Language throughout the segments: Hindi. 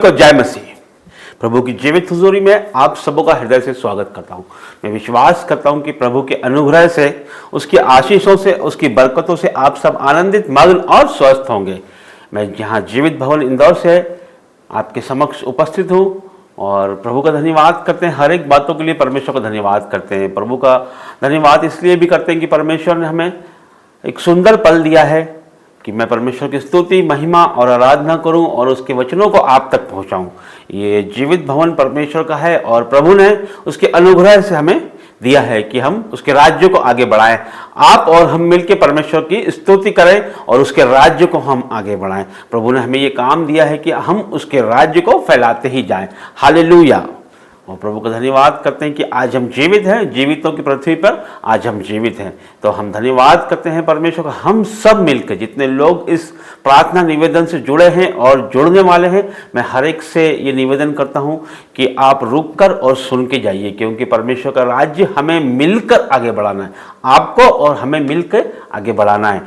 को जय मसीह। प्रभु की जीवित हुजूरी में आप सबों का हृदय से स्वागत करता हूं। मैं विश्वास करता हूं कि प्रभु के अनुग्रह से, उसकी आशीषों से, उसकी बरकतों से आप सब आनंदित, मग्न और स्वस्थ होंगे। मैं यहाँ जीवित भवन इंदौर से आपके समक्ष उपस्थित हूँ और प्रभु का धन्यवाद करते हैं। हर एक बातों के लिए परमेश्वर का धन्यवाद करते हैं। प्रभु का धन्यवाद इसलिए भी करते हैं कि परमेश्वर ने हमें एक सुंदर पल दिया है कि मैं परमेश्वर की स्तुति, महिमा और आराधना करूं और उसके वचनों को आप तक पहुंचाऊं। ये जीवित भवन परमेश्वर का है और प्रभु ने उसके अनुग्रह से हमें दिया है कि हम उसके राज्य को आगे बढ़ाएं। आप और हम मिलकर परमेश्वर की स्तुति करें और उसके राज्य को हम आगे बढ़ाएं। प्रभु ने हमें ये काम दिया है कि हम उसके राज्य को फैलाते ही जाएं। हालेलुया। और प्रभु का धन्यवाद करते हैं कि आज हम जीवित हैं, जीवितों की पृथ्वी पर आज हम जीवित हैं। तो हम धन्यवाद करते हैं परमेश्वर का। हम सब मिलकर, जितने लोग इस प्रार्थना निवेदन से जुड़े हैं और जुड़ने वाले हैं, मैं हर एक से ये निवेदन करता हूं कि आप रुक कर और सुन के जाइए, क्योंकि परमेश्वर का राज्य हमें मिलकर आगे बढ़ाना है। आपको और हमें मिलकर आगे बढ़ाना है।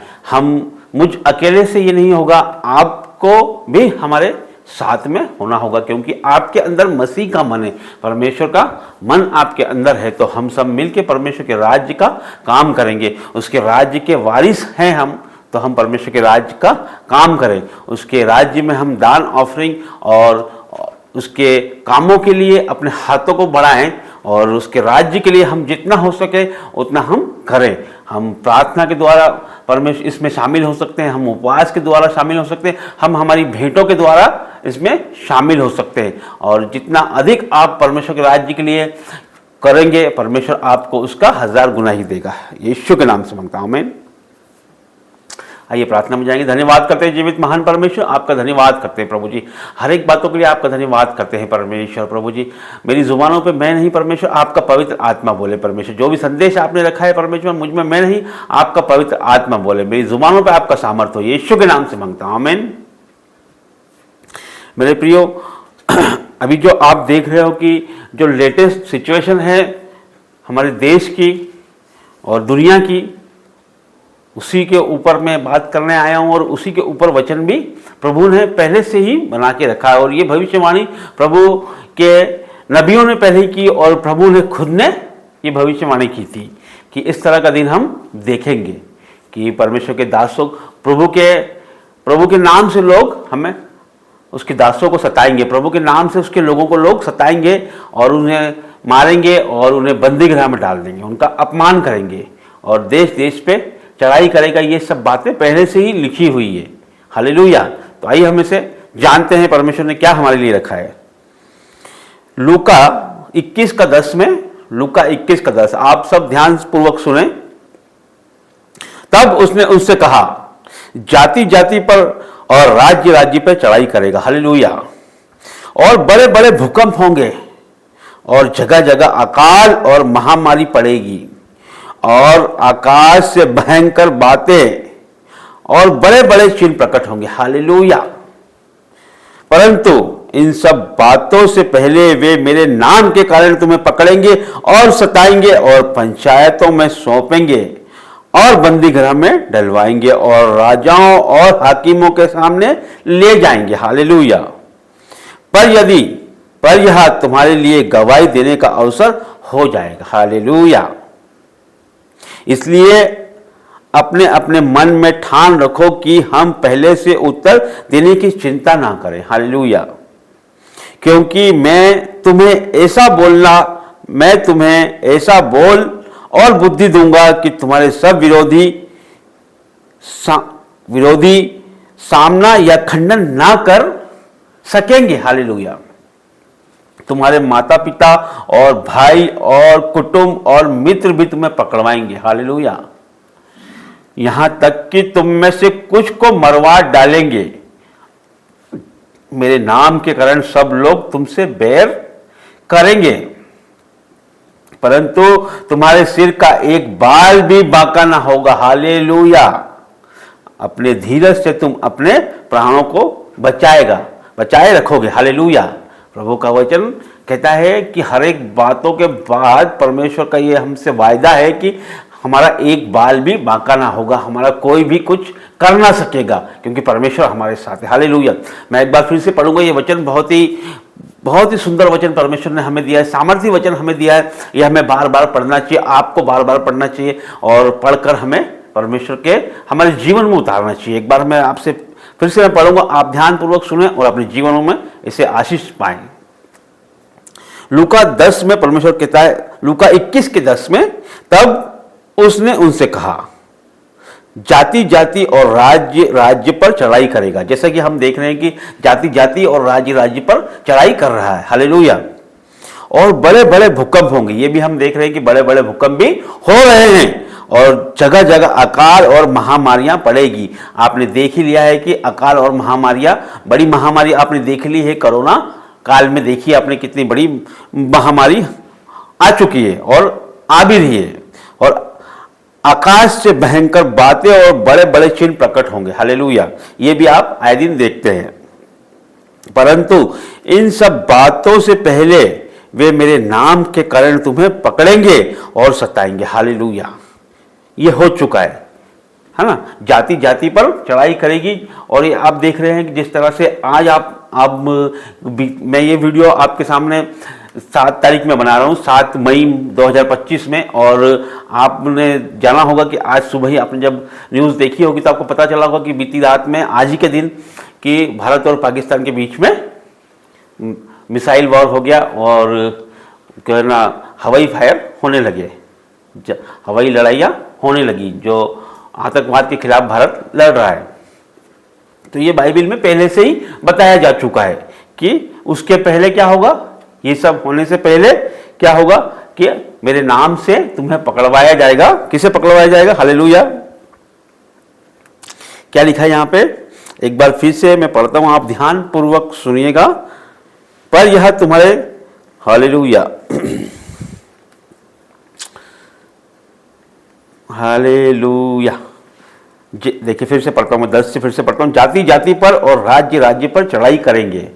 मुझ अकेले से ये नहीं होगा, आपको भी हमारे साथ में होना होगा, क्योंकि आपके अंदर मसीह का मन है, परमेश्वर का मन आपके अंदर है। तो हम सब मिलके परमेश्वर के राज्य का काम करेंगे। उसके राज्य के वारिस हैं हम, तो हम परमेश्वर के राज्य का काम करें। उसके राज्य में हम दान, ऑफरिंग और उसके कामों के लिए अपने हाथों को बढ़ाएं और उसके राज्य के लिए हम जितना हो सके उतना हम करें। हम प्रार्थना के द्वारा परमेश्वर इसमें शामिल हो सकते हैं, हम उपवास के द्वारा शामिल हो सकते हैं, हम हमारी भेंटों के द्वारा इसमें शामिल हो सकते हैं। और जितना अधिक आप परमेश्वर के राज्य के लिए करेंगे, परमेश्वर आपको उसका 1000 गुना ही देगा। यीशु के नाम से मांगता हूं मैं। आइए प्रार्थना में जाएंगे। धन्यवाद करते हैं जीवित महान परमेश्वर, आपका धन्यवाद करते हैं प्रभु जी। हर एक बातों के लिए आपका धन्यवाद करते हैं परमेश्वर। प्रभु जी, मेरी जुबानों पे मैं नहीं परमेश्वर, आपका पवित्र आत्मा बोले परमेश्वर। जो भी संदेश आपने रखा है परमेश्वर, मुझ में मैं नहीं, आपका पवित्र आत्मा बोले। मेरी जुबानों पे आपका सामर्थ्य हो, यीशु के नाम से मांगता हूं, आमीन। मेरे प्रियो, अभी जो आप देख रहे हो कि जो लेटेस्ट सिचुएशन है हमारे देश की और दुनिया की, उसी के ऊपर मैं बात करने आया हूं और उसी के ऊपर वचन भी प्रभु ने पहले से ही बना के रखा है। और ये भविष्यवाणी प्रभु के नबियों ने पहले ही की और प्रभु ने खुद ने ये भविष्यवाणी की थी कि इस तरह का दिन हम देखेंगे कि परमेश्वर के दासों, प्रभु के नाम से लोग हमें उसके दासों को सताएंगे, प्रभु के नाम से उसके लोगों को लोग सताएंगे और उन्हें मारेंगे और उन्हें बंदी गृह में डाल देंगे, उनका अपमान करेंगे और देश देश पे चढ़ाई करेगा। ये सब बातें पहले से ही लिखी हुई है। हालेलुया। तो आइए हम इसे जानते हैं परमेश्वर ने क्या हमारे लिए रखा है। लूका 21:10 में, लूका 21:10, आप सब ध्यान पूर्वक सुने। तब उसने उनसे कहा, जाति जाति पर और राज्य राज्य पर चढ़ाई करेगा। हालेलुया। और बड़े बड़े भूकंप होंगे और जगह जगह अकाल और महामारी पड़ेगी और आकाश से भयंकर बातें और बड़े बड़े चिन्ह प्रकट होंगे। हालेलुया। परंतु इन सब बातों से पहले वे मेरे नाम के कारण तुम्हें पकड़ेंगे और सताएंगे और पंचायतों में सौंपेंगे और बंदी गृह में डलवाएंगे और राजाओं और हाकिमों के सामने ले जाएंगे। हालेलुया। पर यह तुम्हारे लिए गवाही देने का अवसर हो जाएगा। हालेलुया। इसलिए अपने अपने मन में ठान रखो कि हम पहले से उत्तर देने की चिंता ना करें। हालेलुया। क्योंकि मैं तुम्हें ऐसा बोल और बुद्धि दूंगा कि तुम्हारे सब विरोधी सामना या खंडन ना कर सकेंगे। हालेलुया। तुम्हारे माता पिता और भाई और कुटुंब और मित्र भी तुम्हें पकड़वाएंगे। हालेलुया। यहां तक कि तुम में से कुछ को मरवा डालेंगे। मेरे नाम के कारण सब लोग तुमसे बैर करेंगे, परंतु तुम्हारे सिर का एक बाल भी बांका ना होगा। हालेलुया। अपने धीरज से तुम अपने प्राणों को बचाए रखोगे। हालेलुया। प्रभु का वचन कहता है कि हर एक बातों के बाद परमेश्वर का ये हमसे वायदा है कि हमारा एक बाल भी बांका ना होगा, हमारा कोई भी कुछ कर ना सकेगा, क्योंकि परमेश्वर हमारे साथ है। हालेलुया। मैं एक बार फिर से पढ़ूंगा, ये वचन बहुत ही सुंदर वचन परमेश्वर ने हमें दिया है, सामर्थ्य वचन हमें दिया है। ये हमें बार बार पढ़ना चाहिए, आपको बार बार पढ़ना चाहिए, और पढ़कर हमें परमेश्वर के हमारे जीवन में उतारना चाहिए। एक बार मैं आपसे फिर से मैं पढ़ूंगा, आप ध्यानपूर्वक सुने और अपने जीवनों में इसे आशीष पाएं। लूका 10 में परमेश्वर कहता है, लूका 21 के 10 में, तब उसने उनसे कहा, जाति जाति और राज्य राज्य पर चढ़ाई करेगा। जैसा कि हम देख रहे हैं कि जाति जाति और राज्य राज्य पर चढ़ाई कर रहा है। हालेलुया। और बड़े बड़े भूकंप होंगे, ये भी हम देख रहे हैं कि बड़े बड़े भूकंप भी हो रहे हैं, और जगह जगह अकाल और महामारियां पड़ेगी। आपने देख ही लिया है कि अकाल और महामारियां, बड़ी महामारी आपने देख ली है, कोरोना काल में देखिए आपने कितनी बड़ी महामारी आ चुकी है और आ भी रही है, और आकाश से भयंकर बातें और बड़े बड़े चिन्ह प्रकट होंगे। हालेलुया। ये भी आप आए दिन देखते हैं। परंतु इन सब बातों से पहले वे मेरे नाम के कारण तुम्हें पकड़ेंगे और सताएंगे। हालेलुया। ये हो चुका है ना। जाति जाति पर चढ़ाई करेगी, और ये आप देख रहे हैं कि जिस तरह से आज मैं ये वीडियो आपके सामने 7 तारीख में बना रहा हूँ, 7 मई 2025 में, और आपने जाना होगा कि आज सुबह ही आपने जब न्यूज़ देखी होगी तो आपको पता चला होगा कि बीती रात में, आज ही के दिन, कि भारत और पाकिस्तान के बीच में मिसाइल वॉर हो गया, और कहना हवाई फायर होने लगे, हवाई लड़ाइयाँ होने लगी, जो आतंकवाद के खिलाफ भारत लड़ रहा है। तो ये बाइबल में पहले से ही बताया जा चुका है कि उसके पहले क्या होगा, ये सब होने से पहले क्या होगा कि मेरे नाम से तुम्हें पकड़वाया जाएगा। किसे पकड़वाया जाएगा? हालेलुया। क्या लिखा है यहां पे? एक बार फिर से मैं पढ़ता हूं, आप ध्यान पूर्वक सुनिएगा। पर यह तुम्हारे, हालेलुया, हालेलुया। देखिए फिर से पढ़ता हूं, मैं 10 से फिर से पढ़ता हूं। जाति जाति पर और राज्य राज्य पर चढ़ाई करेंगे,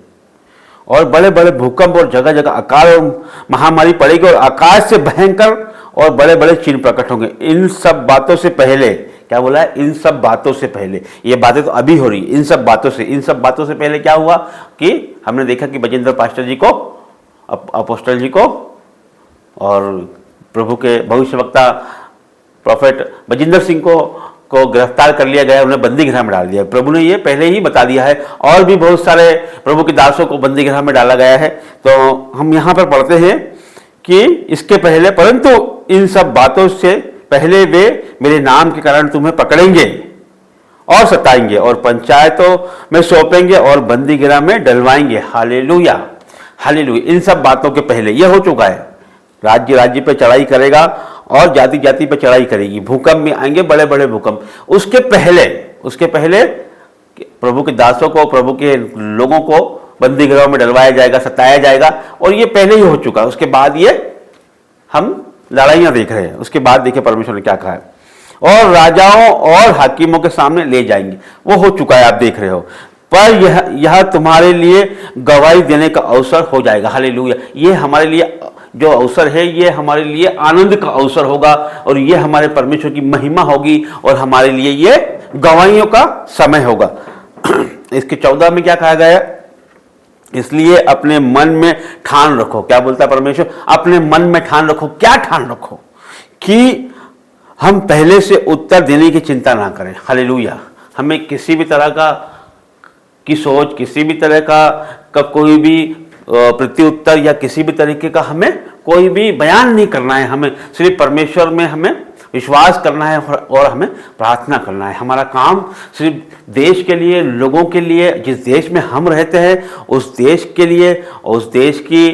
और बड़े बड़े भूकंप और जगह जगह अकाल और महामारी पड़ेगी, और आकाश से भयंकर और बड़े बड़े चिन्ह प्रकट होंगे। इन सब बातों से पहले, क्या बोला है? इन सब बातों से पहले। ये बातें तो अभी हो रही, इन सब बातों से पहले क्या हुआ कि हमने देखा कि बजेंद्र पास्टर जी को, अपोस्टल जी को, और प्रभु के भविष्यवक्ता प्रोफेट बजिंदर सिंह को गिरफ्तार कर लिया गया, उन्हें बंदी गृह में डाल दिया। प्रभु ने ये पहले ही बता दिया है, और भी बहुत सारे प्रभु के दासों को बंदी गृह में डाला गया है। तो हम यहाँ पर पढ़ते हैं कि इसके पहले, परंतु इन सब बातों से पहले वे मेरे नाम के कारण तुम्हें पकड़ेंगे और सताएंगे, और पंचायतों में सौंपेंगे और बंदी गृह में डलवाएंगे। Hallelujah, hallelujah. इन सब बातों के पहले ये हो चुका है। राज्य राज्य पर चढ़ाई करेगा और जाति जाति पर चढ़ाई करेगी, भूकंप में आएंगे, बड़े बड़े भूकंप। उसके पहले प्रभु के दासों को, प्रभु के लोगों को बंदी गृह में डलवाया जाएगा, सताया जाएगा, और ये पहले ही हो चुका है। उसके बाद ये हम लड़ाइयां देख रहे हैं। उसके बाद देखिए परमेश्वर ने क्या कहा है, और राजाओं और हाकिमों के सामने ले जाएंगे। वो हो चुका है, आप देख रहे हो। पर यह तुम्हारे लिए गवाही देने का अवसर हो जाएगा। हालेलुया। ये हमारे लिए जो अवसर है, ये हमारे लिए आनंद का अवसर होगा, और ये हमारे परमेश्वर की महिमा होगी, और हमारे लिए ये गवाहियों का समय होगा। इसके 14 में क्या कहा गया? इसलिए अपने मन में ठान रखो। क्या बोलता है परमेश्वर? अपने मन में ठान रखो। क्या ठान रखो? कि हम पहले से उत्तर देने की चिंता ना करें। हालेलुया। हमें किसी भी तरह की सोच, किसी भी तरह का कोई भी प्रत्युत्तर या किसी भी तरीके का हमें कोई भी बयान नहीं करना है। हमें सिर्फ परमेश्वर में हमें विश्वास करना है, और हमें प्रार्थना करना है। हमारा काम सिर्फ देश के लिए, लोगों के लिए, जिस देश में हम रहते हैं उस देश के लिए, उस देश की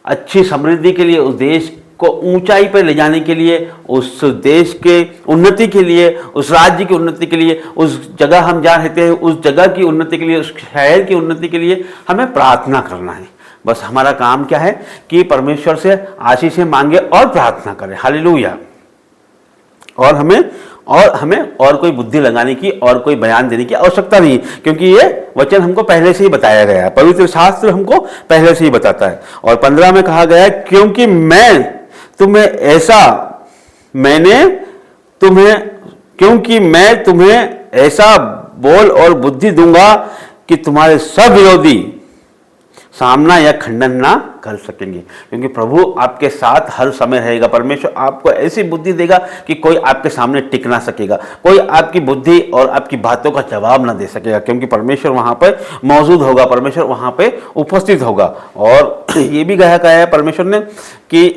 अच्छी समृद्धि के लिए, उस देश को ऊंचाई पर ले जाने के लिए, उस देश के उन्नति के लिए, उस राज्य की उन्नति के लिए, उस जगह हम जहाँ रहते हैं उस जगह की उन्नति के लिए, उस शहर की उन्नति के लिए हमें प्रार्थना करना है। बस हमारा काम क्या है कि परमेश्वर से आशीषें मांगे और प्रार्थना करें। हालेलुया। और हमें और कोई बुद्धि लगाने की और कोई बयान देने की आवश्यकता नहीं, क्योंकि ये वचन हमको पहले से ही बताया गया है। पवित्र शास्त्र हमको पहले से ही बताता है। और 15 में कहा गया है, क्योंकि मैंने क्योंकि मैं तुम्हें ऐसा बोल और बुद्धि दूंगा कि तुम्हारे सब विरोधी सामना या खंडन ना कर सकेंगे। क्योंकि प्रभु आपके साथ हर समय रहेगा। परमेश्वर आपको ऐसी बुद्धि देगा कि कोई आपके सामने टिक ना सकेगा, कोई आपकी बुद्धि और आपकी बातों का जवाब ना दे सकेगा, क्योंकि परमेश्वर वहां पर मौजूद होगा, परमेश्वर वहां पे उपस्थित होगा। और ये भी कहा है परमेश्वर ने कि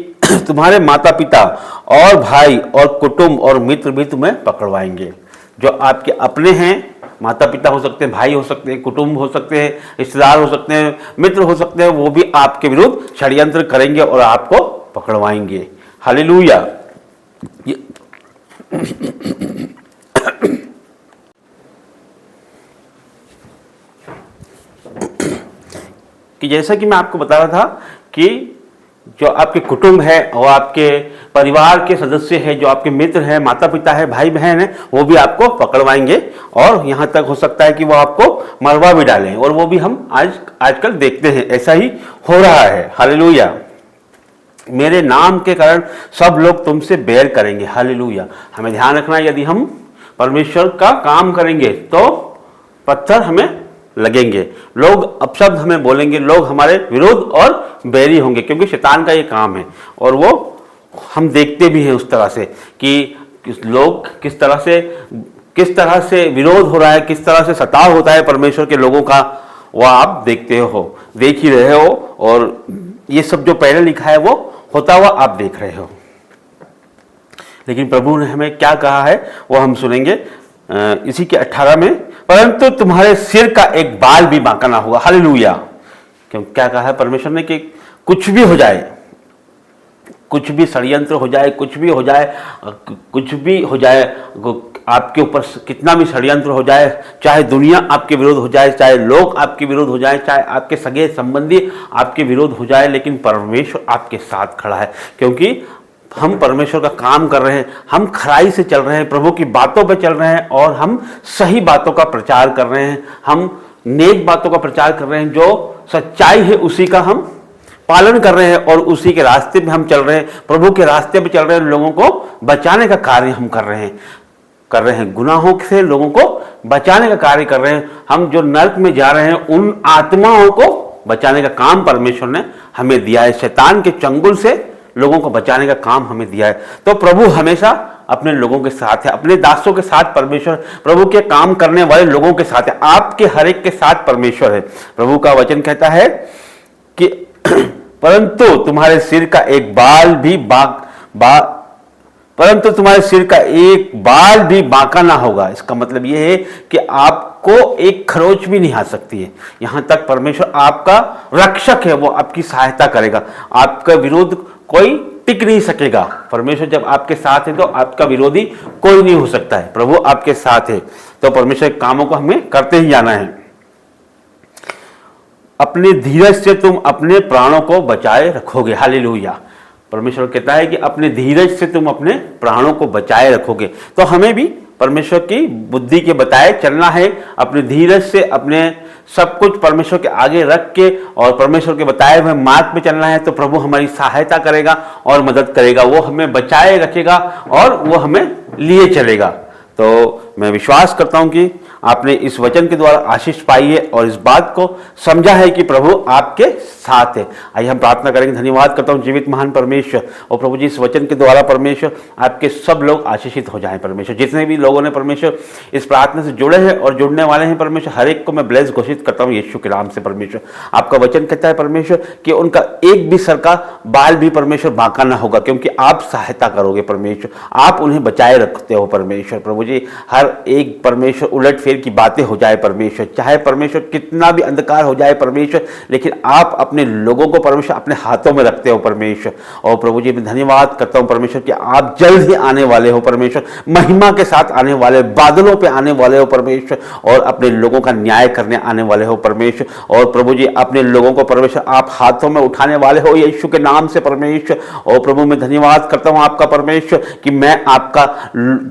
तुम्हारे माता पिता और भाई और कुटुंब और मित्र भी तुम्हें पकड़वाएंगे। जो आपके अपने हैं, माता पिता हो सकते हैं, भाई हो सकते हैं, कुटुंब हो सकते हैं, रिश्तेदार हो सकते हैं, मित्र हो सकते हैं, वो भी आपके विरुद्ध षड्यंत्र करेंगे और आपको पकड़वाएंगे। हालेलुया। कि जैसा कि मैं आपको बता रहा था कि जो आपके कुटुंब है और आपके परिवार के सदस्य हैं, जो आपके मित्र हैं, माता पिता है, भाई बहन है, वो भी आपको पकड़वाएंगे और यहाँ तक हो सकता है कि वो आपको मरवा भी डालें। और वो भी हम आजकल देखते हैं, ऐसा ही हो रहा है। हालेलुया। मेरे नाम के कारण सब लोग तुमसे बैर करेंगे। हालेलुया। हमें ध्यान रखना है, यदि हम परमेश्वर का काम करेंगे तो पत्थर हमें लगेंगे, लोग अपशब्द हमें बोलेंगे, लोग हमारे विरोध और बैरी होंगे, क्योंकि शैतान का ये काम है। और वो हम देखते भी हैं उस तरह से कि लोग किस तरह से विरोध हो रहा है, किस तरह से सताव होता है परमेश्वर के लोगों का, वो आप देख ही रहे हो। और ये सब जो पहले लिखा है वो होता हुआ आप देख रहे हो। लेकिन प्रभु ने हमें क्या कहा है वो हम सुनेंगे इसी के 18 में। परंतु तुम्हारे सिर का एक बाल भी बांका ना होगा। हालेलुया। क्यों क्या कहा है परमेश्वर ने कि कुछ भी हो जाए, कुछ भी षड्यंत्र हो जाए, कुछ भी हो जाए, आपके ऊपर कितना भी षड्यंत्र हो जाए, चाहे दुनिया आपके विरोध हो जाए, चाहे लोग आपके विरोध हो जाए, चाहे आपके सगे संबंधी आपके विरोध हो जाए, लेकिन परमेश्वर आपके साथ खड़ा है। क्योंकि हम परमेश्वर का काम कर रहे हैं, हम खराई से चल रहे हैं, प्रभु की बातों पे चल रहे हैं और हम सही बातों का प्रचार कर रहे हैं, हम नेक बातों का प्रचार कर रहे हैं, जो सच्चाई है उसी का हम पालन कर रहे हैं और उसी के रास्ते पे हम चल रहे हैं, प्रभु के रास्ते पे चल रहे हैं। लोगों को बचाने का कार्य हम कर रहे हैं, गुनाहों से लोगों को बचाने का कार्य कर रहे हैं। हम जो नर्क में जा रहे हैं उन आत्माओं को बचाने का काम परमेश्वर ने हमें दिया है। शैतान के चंगुल से लोगों को बचाने का काम हमें दिया है। तो प्रभु हमेशा अपने लोगों के साथ है, अपने दासों के साथ परमेश्वर, प्रभु के काम करने वाले लोगों के साथ है, आपके हर एक के साथ परमेश्वर है। प्रभु का वचन कहता है कि परंतु तुम्हारे सिर का एक बाल भी बांका ना होगा। इसका मतलब यह है कि आपको एक खरोच भी नहीं आ सकती है। यहां तक परमेश्वर आपका रक्षक है, वो आपकी सहायता करेगा, आपका विरोध कोई टिक नहीं सकेगा। परमेश्वर जब आपके साथ है तो आपका विरोधी कोई नहीं हो सकता है। प्रभु आपके साथ है तो परमेश्वर के कामों को हमें करते ही जाना है। अपने धीरज से तुम अपने प्राणों को बचाए रखोगे। हालेलुया। परमेश्वर कहता है कि अपने धीरज से तुम अपने प्राणों को बचाए रखोगे। तो हमें भी परमेश्वर की बुद्धि के बताए चलना है, अपने धीरज से अपने सब कुछ परमेश्वर के आगे रख के और परमेश्वर के बताए हुए मार्ग पे चलना है। तो प्रभु हमारी सहायता करेगा और मदद करेगा, वो हमें बचाए रखेगा और वो हमें लिए चलेगा। तो मैं विश्वास करता हूं कि आपने इस वचन के द्वारा आशीष पाई है और इस बात को समझा है कि प्रभु आपके साथ है। आइए हम प्रार्थना करेंगे। धन्यवाद करता हूं जीवित महान परमेश्वर और प्रभु जी, इस वचन के द्वारा परमेश्वर आपके सब लोग आशीषित हो जाएं। परमेश्वर जितने भी लोगों ने परमेश्वर इस प्रार्थना से जुड़े हैं और जुड़ने वाले हैं परमेश्वर, हर एक को मैं ब्लेस घोषित करता हूँ यीशु के नाम से। परमेश्वर आपका वचन कहता है परमेश्वर कि उनका एक भी सर का बाल भी परमेश्वर बांका ना होगा, क्योंकि आप सहायता करोगे परमेश्वर, आप उन्हें बचाए रखते हो परमेश्वर। प्रभु जी हर एक परमेश्वर उलट फेर की बातें हो जाए परमेश्वर, चाहे परमेश्वर कितना भी अंधकार हो जाए परमेश्वर, लेकिन आप अपने लोगों को परमेश्वर अपने हाथों में रखते हो परमेश्वर। और प्रभु जी मैं धन्यवाद करता हूं परमेश्वर कि आप जल्द ही आने वाले हो परमेश्वर, महिमा के साथ आने वाले, बादलों पे आने वाले हो परमेश्वर और अपने लोगों का न्याय करने आने वाले हो परमेश्वर। और प्रभु जी अपने लोगों को परमेश्वर आप हाथों में उठाने वाले हो यीशु के नाम से परमेश्वर। और प्रभु मैं धन्यवाद करता हूं आपका परमेश्वर कि मैं आपका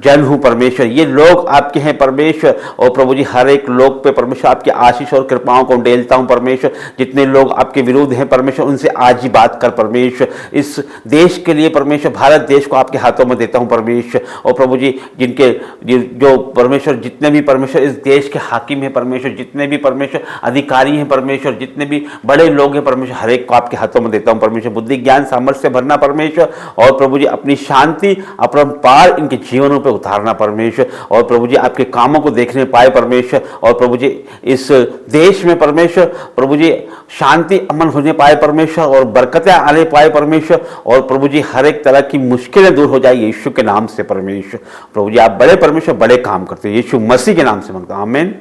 जन हूं परमेश्वर, ये लोग आपके हैं परमेश्वर। और प्रभु जी हर एक लोग पे परमेश्वर आपकी आशीष और कृपाओं को डेलता हूं परमेश्वर। जितने लोग आपके विरुद्ध हैं परमेश्वर, उनसे आज ही बात कर परमेश्वर। इस देश के लिए परमेश्वर, भारत देश को आपके हाथों में देता हूं परमेश्वर। और प्रभु जी जिनके जो परमेश्वर, जितने भी परमेश्वर इस देश के हाकिम हैं परमेश्वर, जितने भी परमेश्वर अधिकारी हैं परमेश्वर, जितने भी बड़े लोग हैं परमेश्वर, हर एक को आपके हाथों में देता हूं परमेश्वर। बुद्धि ज्ञान सामर्थ्य से भरना परमेश्वर, और प्रभु जी अपनी शांति अपरंपार इनके जीवनों पर उतारना परमेश्वर। और प्रभु जी आपके कामों को देखने पाए परमेश्वर। और प्रभु जी इस देश में परमेश्वर, प्रभु जी शांति अमन होने पाए परमेश्वर, और बरकतें आने पाए परमेश्वर। और प्रभु जी हर एक तरह की मुश्किलें दूर हो जाए यीशु के नाम से परमेश्वर। प्रभु जी आप बड़े परमेश्वर, बड़े काम करते हैं, यीशु मसीह के नाम से मांगता हूं, आमीन।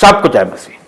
सबको जय मसीह।